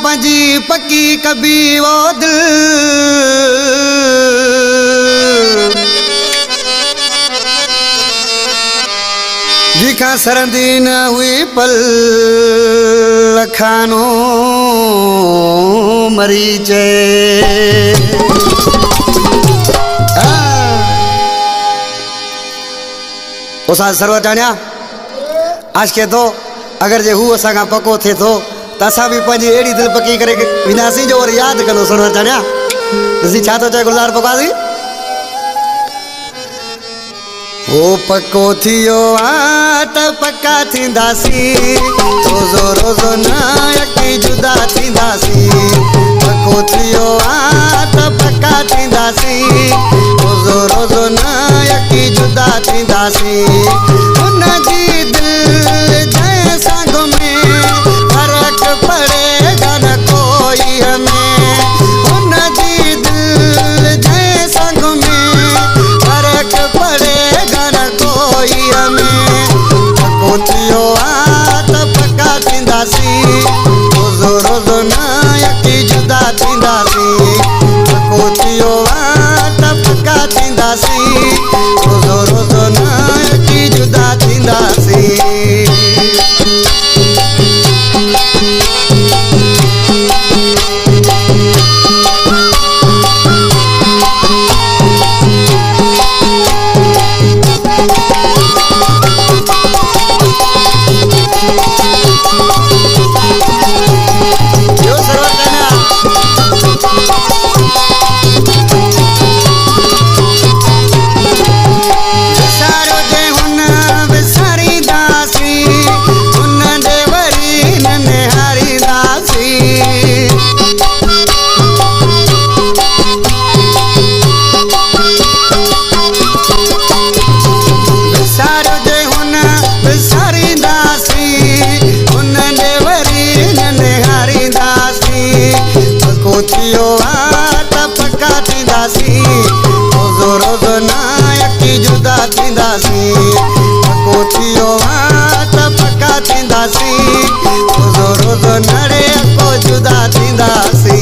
पंजी पक्की कभी वो दिल जिखा सरंदी न हुई पल लखानो मरीचे उसा सर्वटाण्या आज के तो अगर जे हु असा का पको थे तो तसा भी पंजी एड़ी दिल पक्की करे विनासी जो और याद करो सर्वटाण्या जी छा तो चाहे गुलजार पकासी ओ पको थियो आ त पक्का थींदासी रोज़ो रोज़ो न यकी जुदा थींदासी पको थियो आ त पक्का थींदासी रोज़ो रोज़ो न यकी जुदा थींदासी उन जी दिल जैसा घुमे फर्क पड़ेगा न कोई हमें उन जी दिल जैसा घुमे फर्क पड़ेगा न कोई हमें पको थियो आ त पक्का थींदासी रोज़ो रोज़ो न यकी जुदा थींदासी पको थियो आ त पक्का थींदासी रोज़ो रोज़ो न यकी जुदा थींदासी थियो आ त पक्का थींदासी रोज़ो रोज़ो न यकी जुदा थींदासी पको थियो आ त पक्का थींदासी रोज़ो रोज़ो न रे को जुदा थींदासी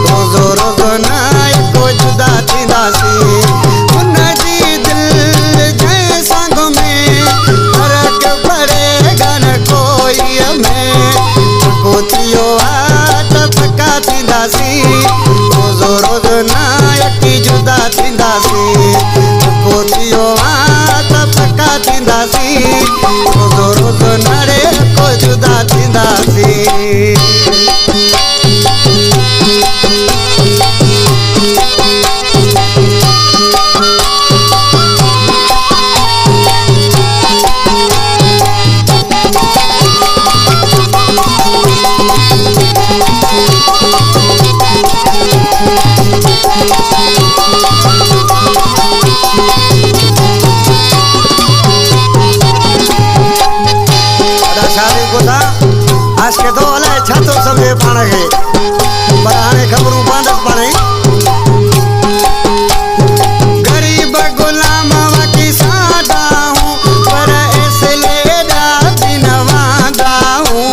रोज़ो रोज़ो न यको जुदा थींदासी उन जी दिल जैसा घुमे फर्क पड़ेगा न कोई हमें पको थियो आ त पक्का थींदासी रोज़ो रोज़ो न यकी जुदा थींदासी पको थियो आ त पक्का थींदासी रोज़ो रोज़ो न रे को जुदा थींदासी जेको था आज के तो अलाए छा थो सम्झे पाण खे पर हाणे ख़बरूं पवंदसि पाण ई गरीब गुलाम वकी सादा हूँ पर इसलिए भी नवादा हूँ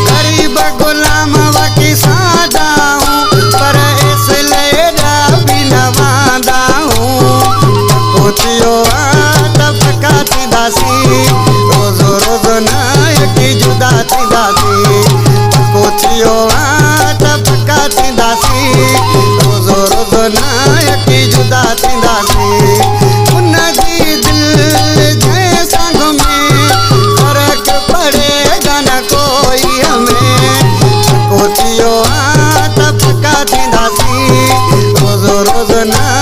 गरीब गुलाम वकी सादा हूँ पर इसलिए भी नवादा हूँ कोचियो पका थींदासी रोज़ रोज़ नायकी जुदा थींदासी कोचियो पका थींदासी रोज़ रोज़ नायकी जुदा थींदासी उन जी दिल जे संग में फर्क पड़ेगा न कोई हमें कोचियो पका थींदासी रोज़ रोज़ ना